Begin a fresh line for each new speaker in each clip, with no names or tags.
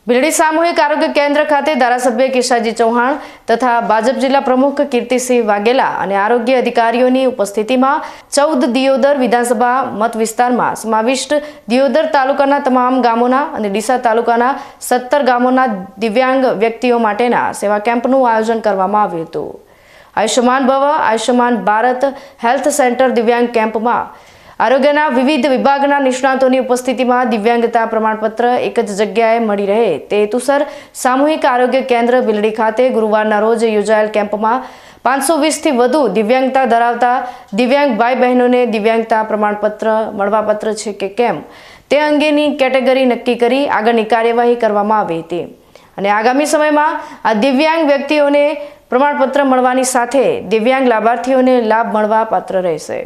ભીલડી સામૂહિક આરોગ્ય કેન્દ્ર ખાતે ધારાસભ્ય કેશાજી ચૌહાણ તથા ભાજપ જિલ્લા પ્રમુખ કીર્તિસિંહ વાઘેલા અને આરોગ્ય અધિકારીઓની ઉપસ્થિતિમાં 14 દિયોદર વિધાનસભા મત વિસ્તારમાં સમાવિષ્ટ દિયોદર તાલુકાના તમામ ગામોના અને ડીસા તાલુકાના 17 ગામોના દિવ્યાંગ વ્યક્તિઓ માટેના સેવા કેમ્પનું આયોજન કરવામાં આવ્યું હતું। આયુષ્માન ભવ આયુષ્માન ભારત હેલ્થ સેન્ટર દિવ્યાંગ કેમ્પમાં આરોગ્યના વિવિધ વિભાગના નિષ્ણાતોની ઉપસ્થિતિમાં દિવ્યાંગતા પ્રમાણપત્ર એક જ જગ્યાએ મળી રહે તે હેતુસર સામૂહિક આરોગ્ય કેન્દ્ર ભીલડી ખાતે ગુરુવારના રોજ યોજાયેલ કેમ્પમાં 520થી વધુ દિવ્યાંગતા ધરાવતા દિવ્યાંગ ભાઈ બહેનોને દિવ્યાંગતા પ્રમાણપત્ર મળવાપાત્ર છે કે કેમ તે અંગેની કેટેગરી નક્કી કરી આગળની કાર્યવાહી કરવામાં આવી હતી અને આગામી સમયમાં આ દિવ્યાંગ વ્યક્તિઓને પ્રમાણપત્ર મળવાની સાથે દિવ્યાંગ લાભાર્થીઓને લાભ મળવાપાત્ર રહેશે।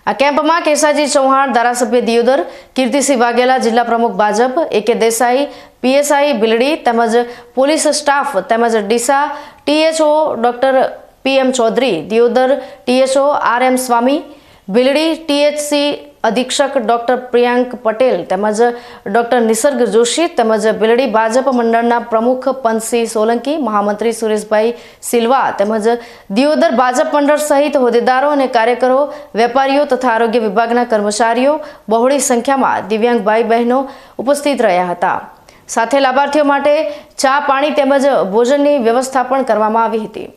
આ કેમ્પમાં કેશાજી ચૌહાણ ધારાસભ્ય દિયોદર, કીર્તિસિંહ વાઘેલા જિલ્લા પ્રમુખ ભાજપ, AK દેસાઈ PSI ભીલડી તેમજ પોલીસ સ્ટાફ તેમજ Deesa THO doctor PM Chaudhary, Deodar THO RM Swami, Bhildi THC અધિક્ષક ડોક્ટર પ્રિયાંક પટેલ તેમજ ડોક્ટર નિસર્ગ જોશી તેમજ ભીલડી ભાજપ મંડળના પ્રમુખ પંતસિંહ સોલંકી, મહામંત્રી સુરેશભાઈ સિલ્વા તેમજ દિયોદર ભાજપ મંડળ સહિત હોદ્દેદારો અને કાર્યકરો, વેપારીઓ તથા આરોગ્ય વિભાગના કર્મચારીઓ બહોળી સંખ્યામાં દિવ્યાંગ ભાઈ બહેનો ઉપસ્થિત રહ્યા હતા। સાથે લાભાર્થીઓ માટે ચા પાણી તેમજ ભોજનની વ્યવસ્થા પણ કરવામાં આવી હતી।